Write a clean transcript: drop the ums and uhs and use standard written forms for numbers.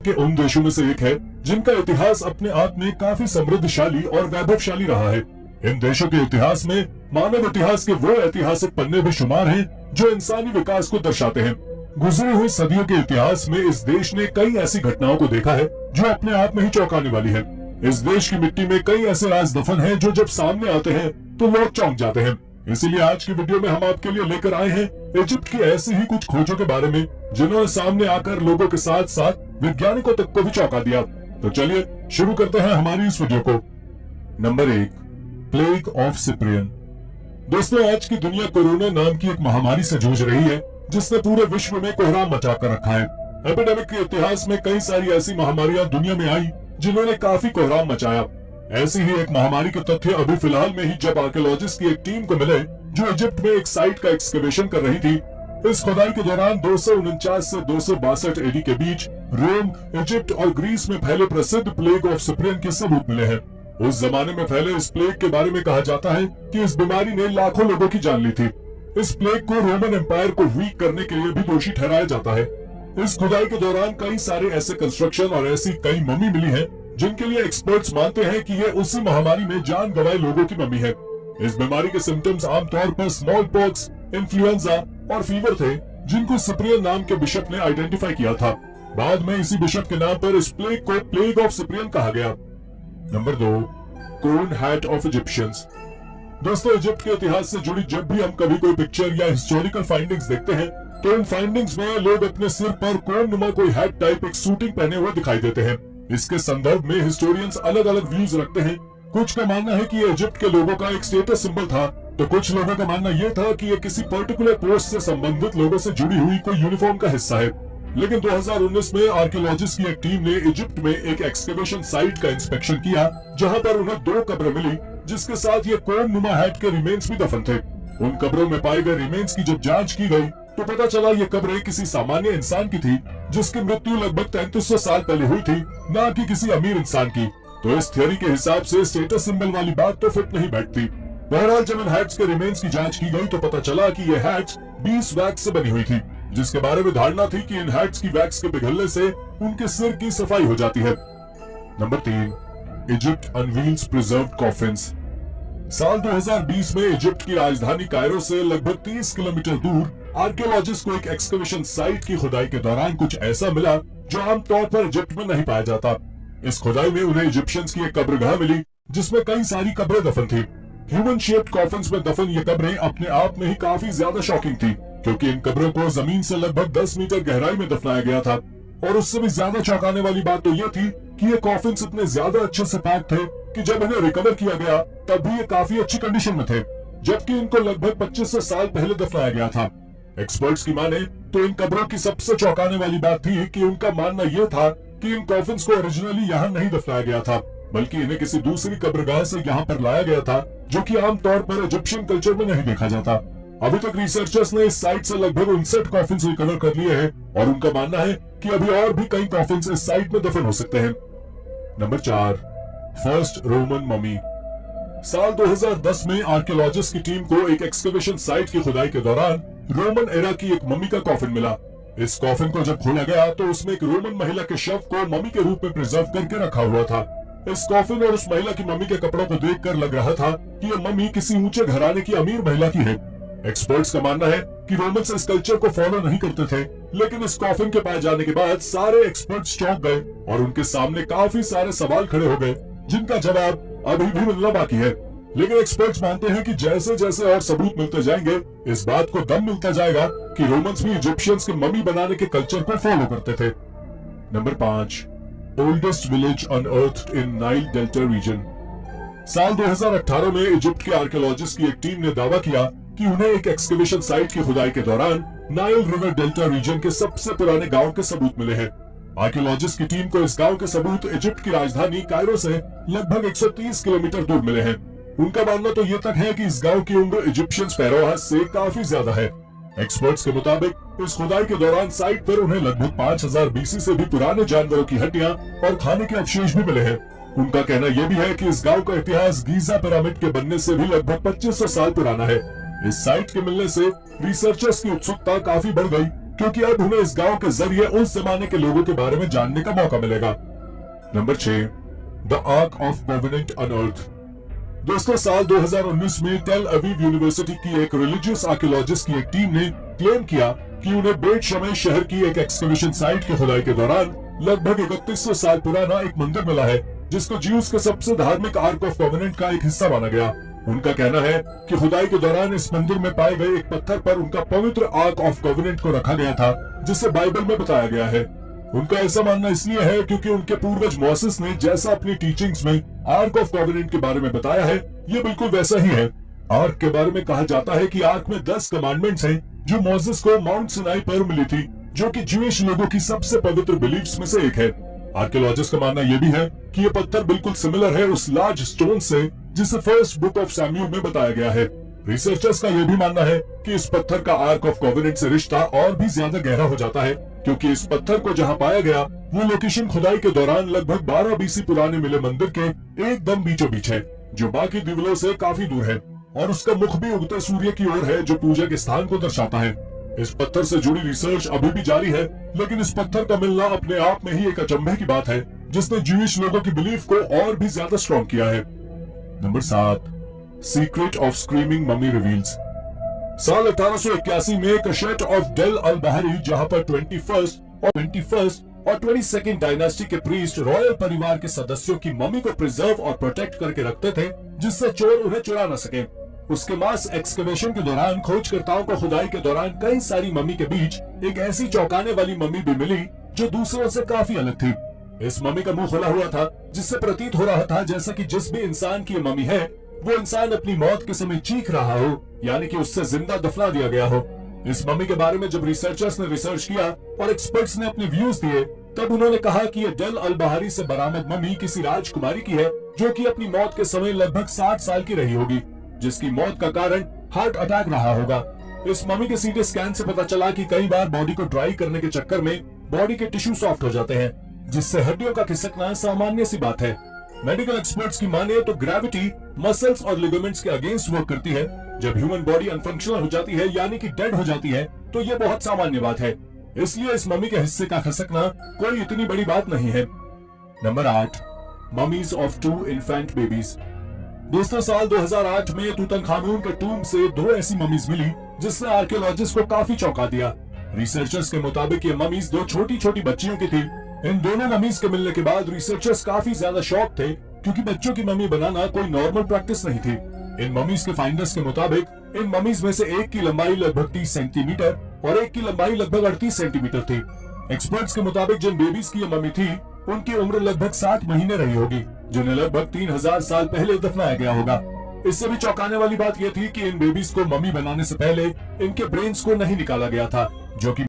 के उन देशों में से एक है जिनका इतिहास अपने आप में काफी समृद्धशाली और वैभवशाली रहा है। इन देशों के इतिहास में मानव इतिहास के वो ऐतिहासिक पन्ने भी शुमार हैं जो इंसानी विकास को दर्शाते हैं। गुजरी हुई सदियों के इतिहास में इस देश ने कई ऐसी घटनाओं को देखा है जो अपने आप में ही चौंकाने वाली है। इस देश की मिट्टी में कई ऐसे राज दफन हैं जो जब सामने आते हैं तो लोग चौंक जाते हैं। इसीलिए आज की वीडियो में हम आपके लिए लेकर आए हैं इजिप्ट की ऐसी ही कुछ खोजों के बारे में जिन्होंने सामने आकर लोगों के साथ साथ वैज्ञानिकों तक को भी चौंका दिया। तो चलिए शुरू करते हैं हमारी इस वीडियो को। Number 1, plague of Cyprian. दोस्तों, आज की दुनिया कोरोना नाम की एक महामारी से जूझ रही है जिसने पूरे विश्व में कोहराम मचा कर रखा है। एपिडेमिक के इतिहास में कई सारी ऐसी महामारियां दुनिया में आई जिन्होंने काफी कोहराम मचाया। ऐसी ही एक महामारी के तथ्य अभी फिलहाल में ही जब आर्कियोलॉजिस्ट की एक टीम को मिले जो इजिप्ट में एक साइट का एक्सकवेशन कर रही थी। इस खुदाई के दौरान 249 से 262 एडी के बीच रोम, इजिप्ट और ग्रीस में फैले प्रसिद्ध प्लेग ऑफ सिप्रियन के सबूत मिले हैं। उस जमाने में फैले इस प्लेग के बारे में कहा जाता है कि इस बीमारी ने लाखों लोगों की जान ली थी। इस प्लेग को रोमन एम्पायर को वीक करने के लिए भी दोषी ठहराया जाता है। इस खुदाई के दौरान कई सारे ऐसे कंस्ट्रक्शन और ऐसी कई मम्मी मिली हैं जिनके लिए एक्सपर्ट्स मानते हैं कि ये उसी महामारी में जान गंवाए लोगों की मम्मी है। इस बीमारी के सिम्टम्स आमतौर पर स्मॉल पॉक्स, इन्फ्लुएंजा और फीवर थे जिनको सिप्रियन नाम के बिशप ने आइडेंटिफाई किया था। बाद में इसी बिशप के नाम पर इस प्लेग को प्लेग ऑफ सिप्रियन कहा गया। नंबर 2, कोन हैट ऑफ इजिप्शियंस। दोस्तों, इजिप्ट के इतिहास से जुड़ी जब भी हम कभी कोई पिक्चर या हिस्टोरिकल फाइंडिंग्स देखते हैं तो इन फाइंडिंग्स में लोग अपने सिर पर कोन नुमा कोई हैट टाइप एक सूटिंग पहने हुए दिखाई देते हैं। इसके संदर्भ में हिस्टोरियंस अलग अलग व्यूज रखते हैं। कुछ का मानना है कि ये इजिप्ट के लोगों का एक स्टेटस सिंबल था, तो कुछ लोगों का मानना यह था कि ये किसी पर्टिकुलर पोस्ट से संबंधित लोगों से जुड़ी हुई कोई यूनिफॉर्म का हिस्सा है। लेकिन 2019 में आर्कियोलॉजिस्ट की एक टीम ने इजिप्ट में एक एक्सकवेशन साइट का इंस्पेक्शन किया जहां पर उन्हें 2 कब्रें मिली जिसके साथ ये कोन नुमा हैट के रिमेन्स भी दफन थे। उन कब्रों में पाए गए रिमेन्स की जब जांच की गई तो पता चला ये कब्रें किसी सामान्य इंसान की थी जिसकी मृत्यु लगभग 3300 साल पहले हुई थी, ना कि किसी अमीर इंसान की। तो इस थ्योरी के हिसाब से स्टेटस सिंबल वाली बात तो फिट नहीं बैठती। बहरहाल जब इन हैट्स के रिमेन्स की जांच की गई तो पता चला कि ये हैट्स 20 वैक्स से बनी हुई थी, जिसके बारे में धारणा थी कि इन हैट्स की वैक्स के पिघलने से उनके सिर की सफाई हो जाती है। Number 3, Egypt unveils preserved coffins. साल 2020 में इजिप्ट की राजधानी कायरो से लगभग 30 किलोमीटर दूर आर्कियोलॉजिस्ट को एक एक्सकवेशन साइट की खुदाई के दौरान कुछ ऐसा मिला जो आमतौर पर इजिप्ट में नहीं पाया जाता। इस खुदाई में उन्हें इजिप्शियंस की एक कब्रगाह मिली जिसमें कई सारी कब्रें दफन थी। ह्यूमन शेप्ड कॉफिन्स में दफन ये कब्रें अपने आप में ही काफी ज्यादा शॉकिंग थी, क्योंकि इन कब्रों को जमीन से लगभग 10 मीटर गहराई में दफनाया गया था। और उससे भी ज्यादा चौंकाने वाली बात तो यह थी कि ये कॉफिन्स इतने ज्यादा अच्छे से पैक थे कि जब इन्हें रिकवर किया गया तब भी ये काफी अच्छी कंडीशन में थे, जबकि इनको लगभग 2500 साल पहले दफनाया गया था। एक्सपर्ट्स की माने तो इन कब्रों की सबसे चौंकाने वाली बात थी कि उनका मानना यह था कि इन कॉफिन्स को ओरिजिनली यहाँ नहीं दफनाया गया था, बल्कि इन्हें किसी दूसरी कब्रगाह से यहाँ पर लाया गया था, जो कि आमतौर पर इजिप्शियन कल्चर में नहीं देखा जाता। अभी तक रिसर्चर्स ने इस साइट से लगभग 59 कॉफिन्स रिकवर कर लिए हैं और उनका मानना है कि अभी और भी कई कॉफिन्स इस साइट में दफन हो सकते हैं। Number 4, first Roman mummy. साल 2010 में आर्कियोलॉजिस्ट की टीम को एक एक्सकवेशन साइट की खुदाई के दौरान रोमन एरा की एक मम्मी का कॉफिन मिला। इस कॉफिन को जब खोला गया तो उसमें एक रोमन महिला के शव को मम्मी के रूप में प्रिजर्व करके रखा हुआ था। इस कॉफिन और उस महिला की मम्मी के कपड़ों को देखकर लग रहा था कि यह मम्मी किसी ऊंचे घराने की अमीर महिला की है। एक्सपर्ट्स का मानना है कि रोमन्स इस कल्चर को फॉलो नहीं करते थे, लेकिन इस कॉफिन के पाए जाने के बाद सारे एक्सपर्ट्स चौंक गए और उनके सामने काफी सारे सवाल खड़े हो गए जिनका जवाब अभी भी मिलना बाकी है। लेकिन एक्सपर्ट्स मानते हैं कि जैसे जैसे और सबूत मिलते जाएंगे इस बात को दम मिलता जाएगा कि रोमन्स भी इजिप्शियंस के मम्मी बनाने के कल्चर को फॉलो करते थे। नंबर 5, ओल्डेस्ट विलेज अनअर्थड इन नाइल डेल्टा रीजन। साल 2018 में इजिप्ट के आर्कियोलॉजिस्ट की एक टीम ने दावा किया कि उन्हें एक एक्सकवेशन साइट की खुदाई के दौरान नाइल रिवर डेल्टा रीजन के सबसे पुराने गांव के सबूत मिले हैं। आर्कियोलॉजिस्ट की टीम को इस गांव के सबूत इजिप्ट की राजधानी कायरो से लगभग 130 किलोमीटर दूर मिले हैं। उनका मानना तो ये तक है कि इस गांव की उम्र इजिप्शियन फेरोज से काफी ज्यादा है। एक्सपर्ट्स के मुताबिक इस खुदाई के दौरान साइट पर उन्हें लगभग 5000 बीसी से भी पुराने जानवरों की हड्डियां और खाने के अवशेष भी मिले हैं। उनका कहना यह भी है कि इस गांव का इतिहास गीजा पिरामिड के बनने से भी लगभग 2500 साल पुराना है। इस साइट के मिलने से रिसर्चर्स की उत्सुकता काफी बढ़ गई क्योंकि अब उन्हें इस गांव के जरिए उस जमाने के लोगों के बारे में जानने का मौका मिलेगा। Number 6, the arc of covenant unearth. दोस्तों, साल 2019 में टेल अवीव यूनिवर्सिटी की एक रिलीजियस आर्कियोलॉजिस्ट की एक टीम ने क्लेम किया कि उन्हें बेट शमेश शहर की एक एक्सकवेशन साइट की खुदाई के दौरान लगभग 3100 साल पुराना एक मंदिर मिला है, जिसको ज्यूज के सबसे धार्मिक आर्क ऑफ कोवेनेंट का एक हिस्सा माना गया। उनका कहना है कि खुदाई के दौरान इस मंदिर में पाए गए एक पत्थर पर उनका पवित्र आर्क ऑफ कोवेनेंट को रखा गया था, जिसे बाइबल में बताया गया है। उनका ऐसा मानना इसलिए है क्योंकि उनके पूर्वज मोसेस ने जैसा अपनी टीचिंग्स में आर्क ऑफ कोवेनेंट के बारे में बताया है, ये बिल्कुल वैसा ही है। आर्क के बारे में कहा जाता है कि आर्क में 10 कमांडमेंट्स हैं, जो मोसेस को माउंट सिनाई पर मिली थी, जो कि ज्यूइश लोगों की सबसे पवित्र बिलीफ्स में से एक है। आर्कियोलॉजिस्ट का मानना यह भी है कि ये पत्थर बिल्कुल सिमिलर है उस लार्ज स्टोन से जिसे फर्स्ट बुक ऑफ सैमुएल में बताया गया है। रिसर्चर्स का यह भी मानना है कि इस पत्थर का आर्क ऑफ कोवेनेंट से रिश्ता और भी ज्यादा गहरा हो जाता है, क्योंकि इस पत्थर को जहां पाया गया वो लोकेशन खुदाई के दौरान लगभग 12 बीसी पुराने मिले मंदिर के एकदम बीचों बीच है, जो बाकी दिवलों से काफी दूर है, और उसका मुख भी उगते सूर्य की ओर है, जो पूजा के स्थान को दर्शाता है। इस पत्थर से जुड़ी रिसर्च अभी भी जारी है, लेकिन इस पत्थर का मिलना अपने आप में ही एक अचंभे की बात है, जिसने ज्यूइश लोगों की बिलीफ को और भी ज्यादा स्ट्रॉन्ग किया है। Number 7, secret of screaming mummy reveals. साल 1881 में कशेट ऑफ डेल अल बहरी, जहां पर 21st और 22nd डायनास्टी के प्रीस्ट रॉयल परिवार के सदस्यों की मम्मी को प्रिजर्व और प्रोटेक्ट करके रखते थे, जिससे चोर उन्हें चुरा न सके। उसके मास एक्सकवेशन के दौरान खोजकर्ताओं को खुदाई के दौरान कई सारी मम्मी के बीच एक ऐसी चौंकाने वाली मम्मी भी मिली जो दूसरों से काफी अलग थी। इस मम्मी का मुंह खुला हुआ था, जिससे प्रतीत हो रहा था जैसा कि जिस भी इंसान की मम्मी है वो इंसान अपनी मौत के समय चीख रहा हो, यानी कि उससे जिंदा दफना दिया गया हो। इस मम्मी के बारे में जब रिसर्चर्स ने रिसर्च किया और एक्सपर्ट्स ने अपने व्यूज दिए, तब उन्होंने कहा कि यह डेल अल बहारी से बरामद मम्मी किसी राजकुमारी की है, जो कि अपनी मौत के समय लगभग 60 साल की रही होगी, जिसकी मौत का कारण हार्ट अटैक रहा होगा। इस मम्मी के सीटी स्कैन से पता चला कि कई बार बॉडी को ड्राई करने के चक्कर में बॉडी के टिश्यू सॉफ्ट हो जाते हैं, जिससे हड्डियों का खिसकना सामान्य सी बात है। मेडिकल एक्सपर्ट्स की माने तो ग्रेविटी मसल्स और लिगामेंट्स के अगेंस्ट वर्क करती है। जब ह्यूमन बॉडी अनफंक्शनल हो जाती है, यानी कि डेड हो जाती है, तो ये बहुत सामान्य बात है। इसलिए इस मम्मी के हिस्से का खिसकना कोई इतनी बड़ी बात नहीं है। Number 8, mummies of 2 infant babies. दोस्तों, साल 2008 में तूतनखामून के टूम से 2 ऐसी ममीज मिली, जिसने आर्कियोलॉजिस्ट को काफी चौंका दिया। रिसर्चर्स के मुताबिक ये ममीज 2 छोटी छोटी बच्चियों की थी। इन दोनों ममीज के मिलने के बाद रिसर्चर्स काफी ज्यादा शॉक थे, क्योंकि बच्चों की मम्मी बनाना कोई नॉर्मल प्रैक्टिस नहीं थी। इन ममीज के फाइंडर्स के मुताबिक इन ममीज में से एक की लंबाई लगभग 30 सेंटीमीटर और एक की लंबाई लगभग 38 सेंटीमीटर थी। एक्सपर्ट्स के मुताबिक जिन बेबीज की ये मम्मी थी, उनकी उम्र लगभग 60 महीने रही होगी, जिन्हें लगभग 3000 साल पहले दफनाया गया होगा। इससे भी चौंकाने वाली बात यह थी कि इन बेबीज को मम्मी बनाने से पहले इनके ब्रेन्स को नहीं निकाला गया था, जो कि